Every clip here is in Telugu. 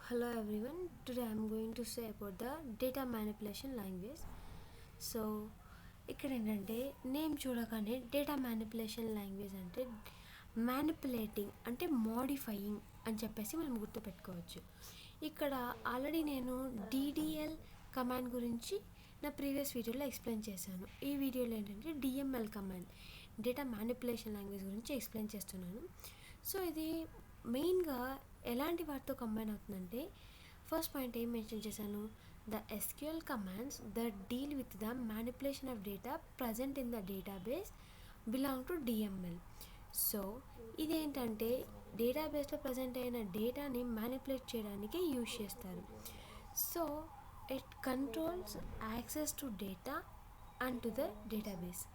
Hello everyone, today I'm going to say about the data manipulation language. So ఇక్కడ ఏంటంటే నేమ్ చూడగానే డేటా మ్యానిపులేషన్ లాంగ్వేజ్ అంటే మ్యానిపులేటింగ్ అంటే మోడిఫైయింగ్ అని చెప్పేసి మనం గుర్తుపెట్టుకోవచ్చు. ఇక్కడ ఆల్రెడీ నేను DDL కమాండ్ గురించి నా ప్రీవియస్ వీడియోలో ఎక్స్ప్లెయిన్ చేశాను. ఈ వీడియోలో ఏంటంటే DML command data manipulation language గురించి ఎక్స్ప్లెయిన్ చేస్తున్నాను. సో ఇది మెయిన్గా ఎలాంటి వాటితో కంబైన్ అవుతుందంటే ఫస్ట్ పాయింట్ ఏం మెన్షన్ చేశాను, the SQL commands that deal with the manipulation of data present in the database belong to DML. So ఇదేంటంటే డేటాబేస్లో ప్రజెంట్ అయిన డేటాని మ్యానిపులేట్ చేయడానికి యూజ్ చేస్తారు. So it controls access to data and to the database.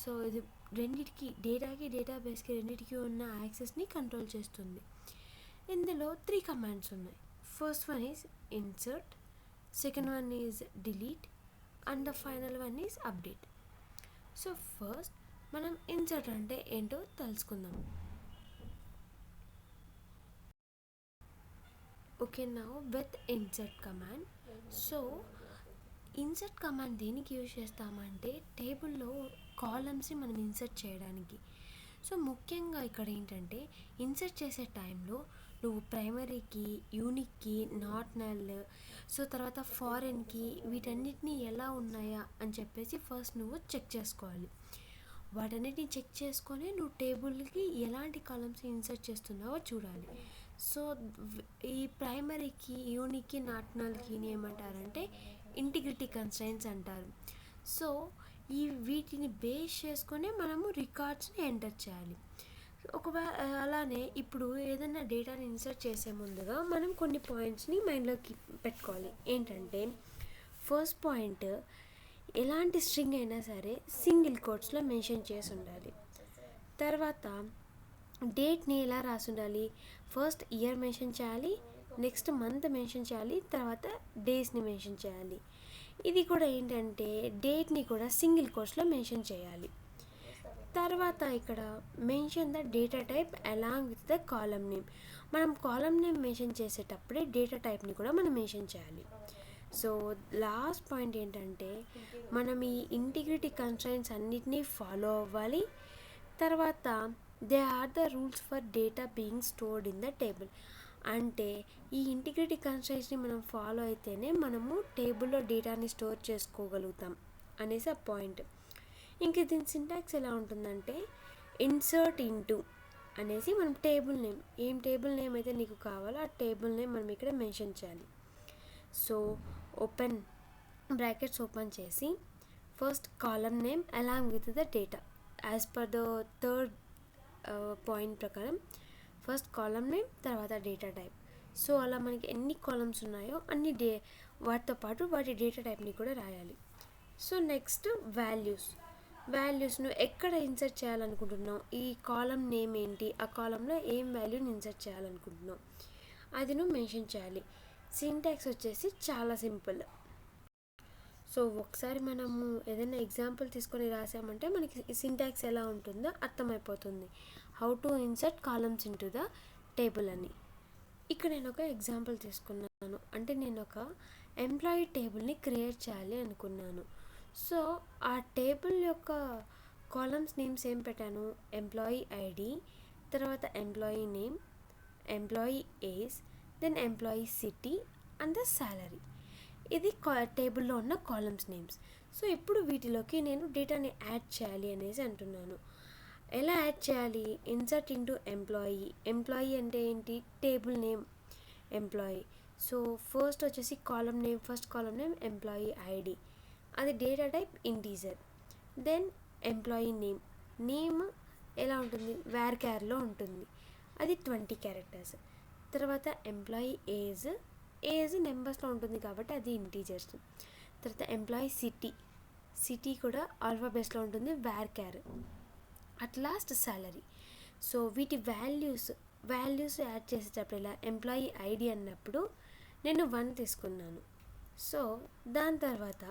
So ఇది రెండిటికి డేటాబేస్కి రెండిటికి ఉన్న యాక్సెస్ని కంట్రోల్ చేస్తుంది. ఇందులో 3 కమాండ్స్ ఉన్నాయి. First one is insert, second one is delete and the final one is update. So first మనం ఇన్సర్ట్ అంటే ఏంటో తెలుసుకుందాం. Okay, now with insert command. So insert command దేనికి యూజ్ చేస్తామంటే టేబుల్లో కాలమ్స్ని మనం ఇన్సర్ట్ చేయడానికి. సో ముఖ్యంగా ఇక్కడ ఏంటంటే ఇన్సర్ట్ చేసే టైంలో నువ్వు ప్రైమరీకి, యూనిక్కి, నాట్ నల్, సో తర్వాత ఫారెన్కి వీటన్నిటిని ఎలా ఉన్నాయా అని చెప్పేసి ఫస్ట్ నువ్వు చెక్ చేసుకోవాలి. వాటన్నిటిని చెక్ చేసుకొని నువ్వు టేబుల్కి ఎలాంటి కాలమ్స్ ఇన్సర్ట్ చేస్తున్నావో చూడాలి. సో ఈ ప్రైమరీకి, యూనిక్కి, నాట్ నల్కి ఏమంటారంటే ఇంటిగ్రిటీ కన్స్ట్రైంట్స్ అంటారు. సో వీటిని బేస్ చేసుకొని మనము రికార్డ్స్ని ఎంటర్ చేయాలి. అలానే ఇప్పుడు ఏదైనా డేటాని ఇన్సర్ట్ చేసే ముందుగా మనం కొన్ని పాయింట్స్ని మైండ్లోకి పెట్టుకోవాలి. ఏంటంటే ఫస్ట్ పాయింట్, ఎలాంటి స్ట్రింగ్ అయినా సరే సింగిల్ కోట్స్లో మెన్షన్ చేసి ఉండాలి. తర్వాత డేట్ని ఎలా రాసి ఉండాలి, ఫస్ట్ ఇయర్ మెన్షన్ చేయాలి, నెక్స్ట్ మంత్ మెన్షన్ చేయాలి, తర్వాత డేస్ని మెన్షన్ చేయాలి. ఇది కూడా ఏంటంటే డేట్ని కూడా సింగిల్ కోట్స్లో మెన్షన్ చేయాలి. తర్వాత ఇక్కడ mention the data type along with the column name. మనం కాలమ్ నేమ్ మెన్షన్ చేసేటప్పుడే డేటా టైప్ని కూడా మనం మెన్షన్ చేయాలి. సో లాస్ట్ పాయింట్ ఏంటంటే మనం ఈ ఇంటిగ్రిటీ కన్స్ట్రైంట్స్ అన్నిటినీ ఫాలో అవ్వాలి. తర్వాత they are the rules for data being stored in the table. అంటే ఈ ఇంటిగ్రిటీ కన్స్ట్రైంట్స్ని మనం ఫాలో అయితేనే మనము టేబుల్లో డేటాని స్టోర్ చేసుకోగలుగుతాం అనేసి ఆ పాయింట్. ఇంక దీని సింటాక్స్ ఎలా ఉంటుందంటే ఇన్సర్ట్ ఇంటూ అనేసి మనం టేబుల్ నేమ్, ఏం టేబుల్ నేమ్ అయితే నీకు కావాలో ఆ టేబుల్ నేమ్ మనం ఇక్కడ మెన్షన్ చేయాలి. సో ఓపెన్ బ్రాకెట్స్ ఓపెన్ చేసి first column name along with the data as per the third point ప్రకారం ఫస్ట్ కాలమ్ నేమ్, తర్వాత డేటా టైప్. సో అలా మనకి ఎన్ని కాలమ్స్ ఉన్నాయో అన్ని వాటితో పాటు వాటి డేటా టైప్ని కూడా రాయాలి. సో నెక్స్ట్ వాల్యూస్ నువ్వు ఎక్కడ ఇన్సర్ట్ చేయాలనుకుంటున్నావు, ఈ కాలమ్ నేమ్ ఏంటి, ఆ కాలంలో ఏం వాల్యూని ఇన్సర్ట్ చేయాలనుకుంటున్నావు అది నువ్వు మెన్షన్ చేయాలి. సింటాక్స్ వచ్చేసి చాలా సింపుల్. సో ఒకసారి మనము ఏదైనా ఎగ్జాంపుల్ తీసుకొని రాసామంటే మనకి సింటాక్స్ ఎలా ఉంటుందో అర్థమైపోతుంది. How to insert columns into the table అని. ఇక్కడ నేను ఒక ఎగ్జాంపుల్ తీసుకున్నాను. అంటే నేను ఒక ఎంప్లాయీ టేబుల్ని క్రియేట్ చేయాలి అనుకున్నాను. సో ఆ టేబుల్ యొక్క కాలమ్స్ నేమ్స్ ఏం పెట్టాను, ఎంప్లాయీ ఐడి, తర్వాత employee name, employee age, then employee city and the salary. ఇది టేబుల్లో ఉన్న కాలమ్స్ నేమ్స్. సో ఇప్పుడు వీటిలోకి నేను డేటాని యాడ్ చేయాలి అనేసి అంటున్నాను. ఎలా యాడ్ చేయాలి, ఇన్సర్ట్ ఇంటూ ఎంప్లాయీ అంటే ఏంటి, table name employee. So first వచ్చేసి first column name employee ID, అది data type integer. Then employee name ఎలా ఉంటుంది, varchar ఉంటుంది, అది 20 క్యారెక్టర్స్. తర్వాత ఎంప్లాయీ ఏజ్ నెంబర్స్లో ఉంటుంది కాబట్టి అది ఇంటీజర్స్. తర్వాత ఎంప్లాయీ సిటీ కూడా ఆల్ఫాబెట్స్లో ఉంటుంది, varchar. At last salary. So వీటి వాల్యూస్ యాడ్ చేసేటప్పుడు ఇలా ఎంప్లాయీ ఐడి అన్నప్పుడు నేను 1 తీసుకున్నాను. సో దాని తర్వాత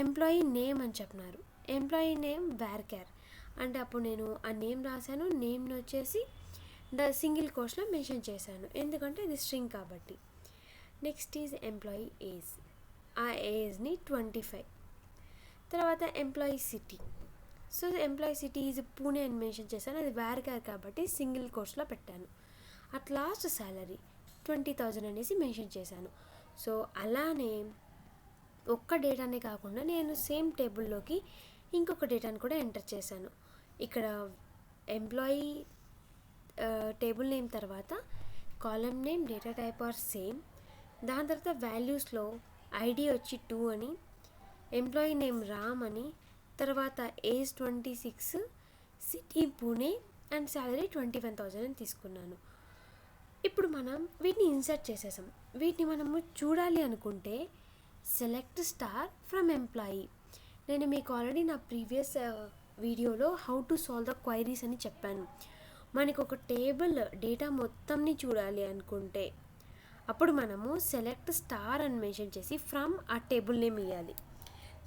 ఎంప్లాయీ నేమ్ అని చెప్పినారు, ఎంప్లాయీ నేమ్ varchar అంటే అప్పుడు నేను ఆ నేమ్ రాశాను. నేమ్ని వచ్చేసి సింగిల్ కోర్స్లో మెన్షన్ చేశాను, ఎందుకంటే ఇది స్ట్రింగ్ కాబట్టి. నెక్స్ట్ ఈజ్ ఎంప్లాయీ ఏజ్, ఆ ఏజ్ని 25. తర్వాత employee city, so employee city is Pune అని మెన్షన్ చేశాను, అది వేర్కార్ కాబట్టి సింగిల్ కోర్స్లో పెట్టాను. అట్ లాస్ట్ శాలరీ 20,000 అనేసి మెన్షన్ చేశాను. సో అలానే ఒక్క డేటానే కాకుండా నేను సేమ్ టేబుల్లోకి ఇంకొక డేటాను కూడా ఎంటర్ చేశాను. ఇక్కడ ఎంప్లాయీ టేబుల్ నేమ్ తర్వాత column name, data type are same, దాని తర్వాత వాల్యూస్లో ఐడి వచ్చి 2 అని, ఎంప్లాయీ నేమ్ రామ్ అని, తర్వాత age 26, city Pune and salary 21,000 అని తీసుకున్నాను. ఇప్పుడు మనం వీటిని ఇన్సర్ట్ చేసేసాం. వీటిని మనము చూడాలి అనుకుంటే సెలెక్ట్ స్టార్ ఫ్రమ్ ఎంప్లాయీ. నేను మీకు ఆల్రెడీ నా ప్రీవియస్ వీడియోలో how to solve the queries అని చెప్పాను. మనకు ఒక టేబుల్ డేటా మొత్తంని చూడాలి అనుకుంటే అప్పుడు మనము సెలెక్ట్ స్టార్ అని మెన్షన్ చేసి ఫ్రమ్ ఆ టేబుల్ నేమ్ ఇవ్వాలి.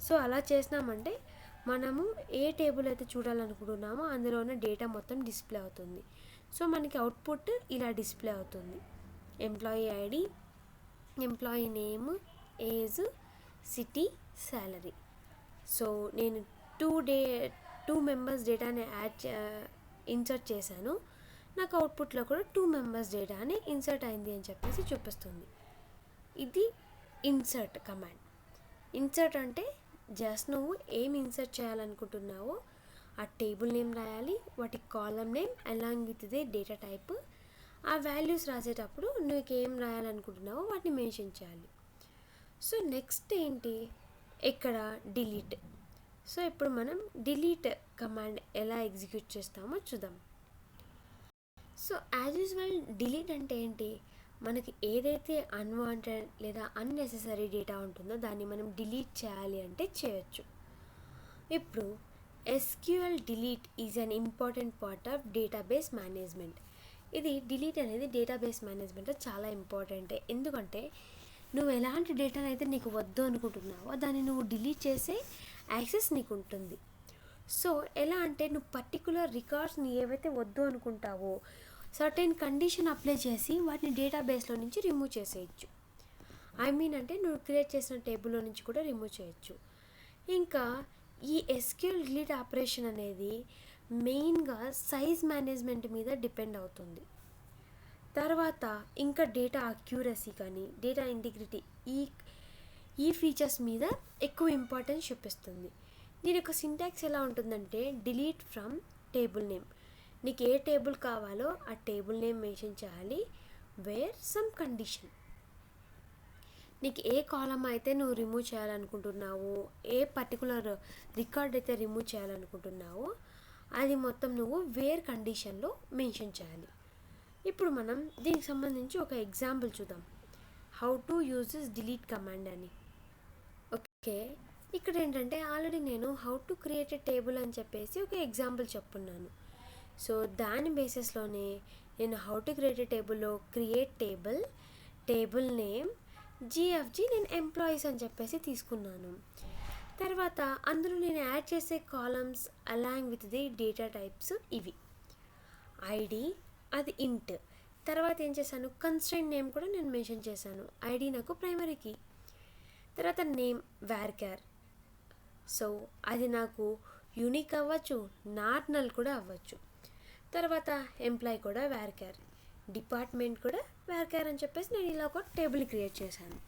సో అలా చేసినామంటే మనము ఏ టేబుల్ అయితే చూడాలనుకుంటున్నామో అందులో ఉన్న డేటా మొత్తం డిస్ప్లే అవుతుంది. సో మనకి అవుట్పుట్ ఇలా డిస్ప్లే అవుతుంది. Employee ID, employee name, age, city, salary. So నేను 2 మెంబర్స్ డేటాని ఇన్సర్ట్ చేశాను. నాకు అవుట్పుట్లో కూడా 2 మెంబర్స్ డేటాని ఇన్సర్ట్ అయింది అని చెప్పేసి చూపిస్తుంది. ఇది ఇన్సర్ట్ కమాండ్. ఇన్సర్ట్ అంటే జస్ట్ నువ్వు ఏం ఇన్సర్ట్ చేయాలనుకుంటున్నావో ఆ టేబుల్ నేమ్ రాయాలి, వాటి column name along with the data type, ఆ వాల్యూస్ రాసేటప్పుడు నువ్వు ఏం రాయాలనుకుంటున్నావో వాటిని మెన్షన్ చేయాలి. సో నెక్స్ట్ ఏంటి, ఇక్కడ డిలీట్. సో ఇప్పుడు మనం డిలీట్ కమాండ్ ఎలా ఎగ్జిక్యూట్ చేస్తామో చూద్దాం. సో యాజ్ యూజువల్ డిలీట్ అంటే ఏంటి, మనకి ఏదైతే అన్వాంటెడ్ లేదా అన్నెసెసరీ డేటా ఉంటుందో దాన్ని మనం డిలీట్ చేయాలి అంటే చేయొచ్చు. ఇప్పుడు SQL delete is an important part of database management. ఇది డిలీట్ అనేది డేటాబేస్ మేనేజ్మెంట్లో చాలా ఇంపార్టెంట్. ఎందుకంటే నువ్వు ఎలాంటి డేటాను అయితే నీకు వద్దు అనుకుంటున్నావో దాన్ని నువ్వు డిలీట్ చేసే యాక్సెస్ నీకు ఉంటుంది. సో ఎలా అంటే నువ్వు పర్టికులర్ రికార్డ్స్ని ఏవైతే వద్దు అనుకుంటావో సర్టెన్ కండిషన్ అప్లై చేసి వాటిని డేటాబేస్లో నుంచి రిమూవ్ చేసేయచ్చు. అంటే నువ్వు క్రియేట్ చేసిన టేబుల్లో నుంచి కూడా రిమూవ్ చేయొచ్చు. ఇంకా ఈ SQL డిలీట్ ఆపరేషన్ అనేది మెయిన్గా సైజ్ మేనేజ్మెంట్ మీద డిపెండ్ అవుతుంది. తర్వాత ఇంకా డేటా అక్యూరసీ కానీ డేటా ఇంటిగ్రిటీ ఈ ఫీచర్స్ మీద ఎక్కువ ఇంపార్టెన్స్ చూపిస్తుంది. దీని యొక్క సింటాక్స్ ఎలా ఉంటుందంటే డిలీట్ ఫ్రమ్ టేబుల్ నేమ్. నీకు ఏ టేబుల్ కావాలో ఆ టేబుల్ నేమ్ మెన్షన్ చేయాలి, వేర్ సమ్ కండిషన్. నీకు ఏ కాలమ్ అయితే నువ్వు రిమూవ్ చేయాలనుకుంటున్నావో, ఏ పర్టికులర్ రికార్డ్ అయితే రిమూవ్ చేయాలనుకుంటున్నావో అది మొత్తం నువ్వు వేర్ కండిషన్లో మెన్షన్ చేయాలి. ఇప్పుడు మనం దీనికి సంబంధించి ఒక ఎగ్జాంపుల్ చూద్దాం, how to use this delete command అని. ఓకే, ఇక్కడ ఏంటంటే ఆల్రెడీ నేను how to create a table అని చెప్పేసి ఒక ఎగ్జాంపుల్ చెప్పున్నాను. సో దాని బేసిస్లోనే నేను హౌ టు క్రియేట్ ఏ టేబుల్లో క్రియేట్ టేబుల్ నేమ్, GFG నేను ఎంప్లాయీస్ అని చెప్పేసి తీసుకున్నాను. తర్వాత అందులో నేను యాడ్ చేసే columns along with the data types ఇవి. ఐడి అది ఇంట్. తర్వాత ఏం చేశాను, కన్స్ట్రెయింట్ నేమ్ కూడా నేను మెన్షన్ చేశాను. ఐడి నాకు ప్రైమరీ కీ. తర్వాత నేమ్ varchar. సో అది నాకు యూనిక్ అవ్వచ్చు, నాట్ నల్ కూడా అవ్వచ్చు. తర్వాత ఎంప్లాయీ కూడా varchar, డిపార్ట్మెంట్ కూడా varchar అని చెప్పేసి నేను ఇలా ఒక టేబుల్ క్రియేట్ చేశాను.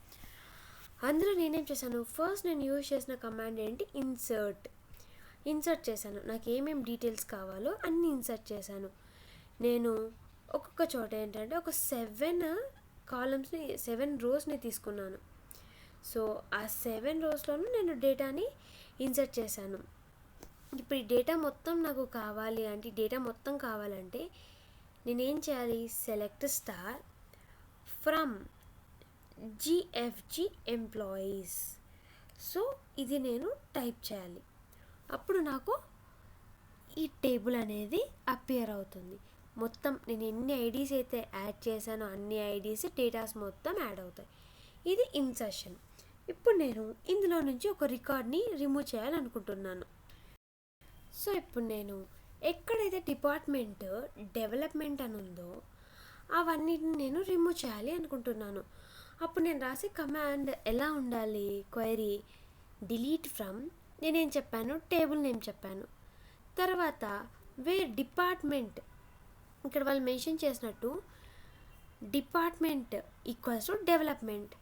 అందులో నేనేం చేశాను, ఫస్ట్ నేను యూజ్ చేసిన కమాండ్ ఏంటి, ఇన్సర్ట్ చేశాను. నాకు ఏమేమి డీటెయిల్స్ కావాలో అన్నీ ఇన్సర్ట్ చేశాను. నేను ఒక్కొక్క చోట ఏంటంటే ఒక 7 రోస్ని తీసుకున్నాను. సో ఆ 7 రోస్లోనూ నేను డేటాని ఇన్సర్ట్ చేశాను. ఇప్పుడు ఈ డేటా మొత్తం నాకు కావాలి అంటే డేటా మొత్తం కావాలంటే నేనేం చేయాలి, select star from GFG employees. So ఇది నేను టైప్ చేయాలి. అప్పుడు నాకు ఈ టేబుల్ అనేది అపియర్ అవుతుంది. మొత్తం నేను ఎన్ని ఐడీస్ అయితే యాడ్ చేశానో అన్ని ఐడీస్ డేటాస్ మొత్తం యాడ్ అవుతాయి. ఇది ఇన్సర్షన్. ఇప్పుడు నేను ఇందులో నుంచి ఒక రికార్డ్ని రిమూవ్ చేయాలనుకుంటున్నాను. సో ఇప్పుడు నేను ఎక్కడైతే డిపార్ట్మెంట్ డెవలప్మెంట్ అని ఉందో అవన్నిటిని నేను రిమూవ్ చేయాలి అనుకుంటున్నాను. అప్పుడు నేను రాసే కమాండ్ ఎలా ఉండాలి? క్వైరీ డిలీట్ ఫ్రమ్, నేనేం చెప్పాను, టేబుల్ నేమ్ చెప్పాను. తర్వాత వేర్ డిపార్ట్మెంట్, ఇక్కడ వాళ్ళు మెన్షన్ చేసినట్టు డిపార్ట్మెంట్ ఈక్వల్స్ టు డెవలప్మెంట్,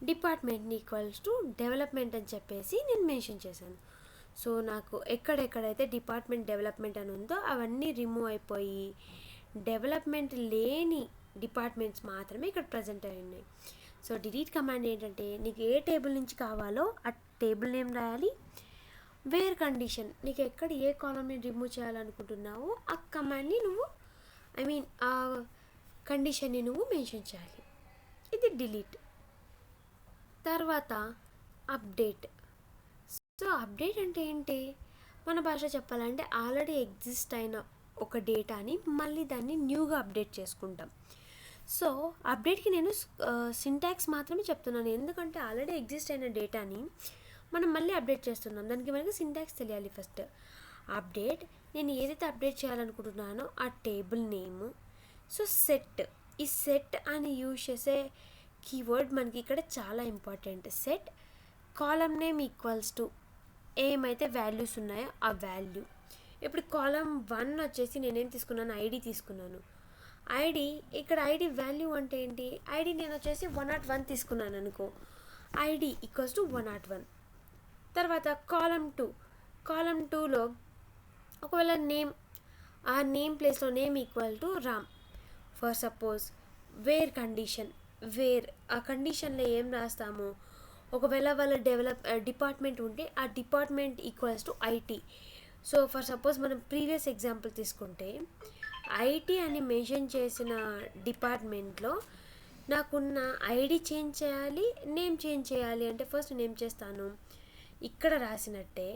డిపార్ట్మెంట్ని ఈక్వల్స్ టు డెవలప్మెంట్ అని చెప్పేసి నేను మెన్షన్ చేశాను. సో నాకు ఎక్కడెక్కడైతే డిపార్ట్మెంట్ డెవలప్మెంట్ అని ఉందో అవన్నీ రిమూవ్ అయిపోయి డెవలప్మెంట్ లేని డిపార్ట్మెంట్స్ మాత్రమే ఇక్కడ ప్రజెంట్ అయి ఉన్నాయి. సో డిలీట్ కమాండ్ ఏంటంటే నీకు ఏ టేబుల్ నుంచి కావాలో ఆ టేబుల్ నేమ్ రాయాలి. వేర్ కండిషన్, నీకు ఎక్కడ ఏ కాలమ్ని రిమూవ్ చేయాలనుకుంటున్నావో ఆ కమాండ్ని నువ్వు ఆ కండిషన్ని నువ్వు మెన్షన్ చేయాలి. ఇది డిలీట్. తర్వాత అప్డేట్. సో అప్డేట్ అంటే ఏంటి? మన భాష చెప్పాలంటే ఆల్రెడీ ఎగ్జిస్ట్ అయిన ఒక డేటాని మళ్ళీ దాన్ని న్యూగా అప్డేట్ చేసుకుంటాం. సో అప్డేట్కి నేను సింటాక్స్ మాత్రమే చెప్తున్నాను, ఎందుకంటే ఆల్రెడీ ఎగ్జిస్ట్ అయిన డేటాని మనం మళ్ళీ అప్డేట్ చేస్తున్నాం, దానికి మనకి సింటాక్స్ తెలియాలి ఫస్ట్. అప్డేట్, నేను ఏదైతే అప్డేట్ చేయాలనుకుంటున్నానో ఆ టేబుల్ నేమ్. సో సెట్, ఈ సెట్ అని యూజ్ చేసే కీవర్డ్ మనకి ఇక్కడ చాలా important. Set column name equals to ఏమైతే వాల్యూస్ ఉన్నాయో ఆ వాల్యూ. ఇప్పుడు కాలమ్ 1 వచ్చేసి నేనేం తీసుకున్నాను, ఐడి తీసుకున్నాను. ఐడి, ఇక్కడ ఐడి వాల్యూ అంటే ఏంటి? ఐడి నేను వచ్చేసి 101 తీసుకున్నాను అనుకో, ఐడి ఈక్వల్స్ టు 101. తర్వాత కాలమ్ 2, కాలమ్ 2లో ఒకవేళ నేమ్, ఆ నేమ్ ప్లేస్లో name equal to Ram for suppose. Where condition, where ఆ కండిషన్లో ఏం రాస్తాము, ఒకవేళ వాళ్ళ డిపార్ట్మెంట్ ఉంటే ఆ department equals to IT. So for suppose మనం ప్రీవియస్ ఎగ్జాంపుల్ తీసుకుంటే ఐటీ అని మెన్షన్ చేసిన డిపార్ట్మెంట్లో నాకున్న ఐడి చేంజ్ చేయాలి, నేమ్ చేంజ్ చేయాలి అంటే ఫస్ట్ నేమ్ చేస్తాను, ఇక్కడ రాసినట్టే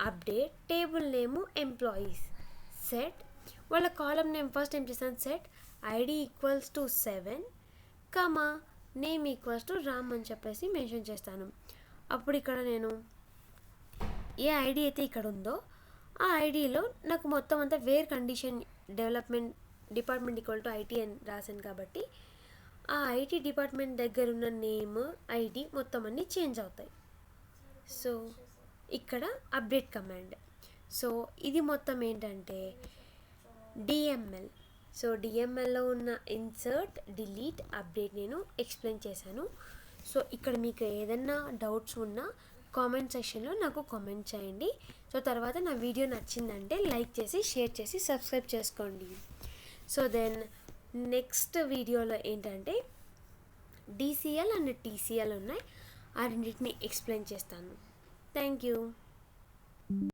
update table name employees. Set వాళ్ళ కాలమ్ నేమ్ ఫస్ట్ ఏం చేస్తాను, set ID equals to 7, name equals to Ram అని చెప్పేసి మెన్షన్ చేస్తాను. అప్పుడు ఇక్కడ నేను ఏ ఐడి అయితే ఇక్కడ ఉందో ఆ ఐడిలో నాకు మొత్తం అంతా where condition development department equal to IT అని రాశాను కాబట్టి ఆ ఐటీ డిపార్ట్మెంట్ దగ్గర ఉన్న నేమ్, ఐడి మొత్తం అన్నీ చేంజ్ అవుతాయి. సో ఇక్కడ అప్డేట్ కమాండ్. సో ఇది మొత్తం ఏంటంటే డిఎంఎల్. సో డిఎంఎల్లో ఉన్న ఇన్సర్ట్, డిలీట్, అప్డేట్ నేను ఎక్స్ప్లెయిన్ చేశాను. సో ఇక్కడ మీకు ఏదన్నా డౌట్స్ ఉన్నా కామెంట్ సెక్షన్లో నాకు కామెంట్ చేయండి. సో తర్వాత నా వీడియో నచ్చిందంటే లైక్ చేసి, షేర్ చేసి, సబ్స్క్రైబ్ చేసుకోండి. సో దెన్ నెక్స్ట్ వీడియోలో ఏంటంటే డిసిఎల్ అండ్ టీసీఎల్ ఉన్నాయి, ఆ రెండింటిని ఎక్స్ప్లెయిన్ చేస్తాను. Thank you.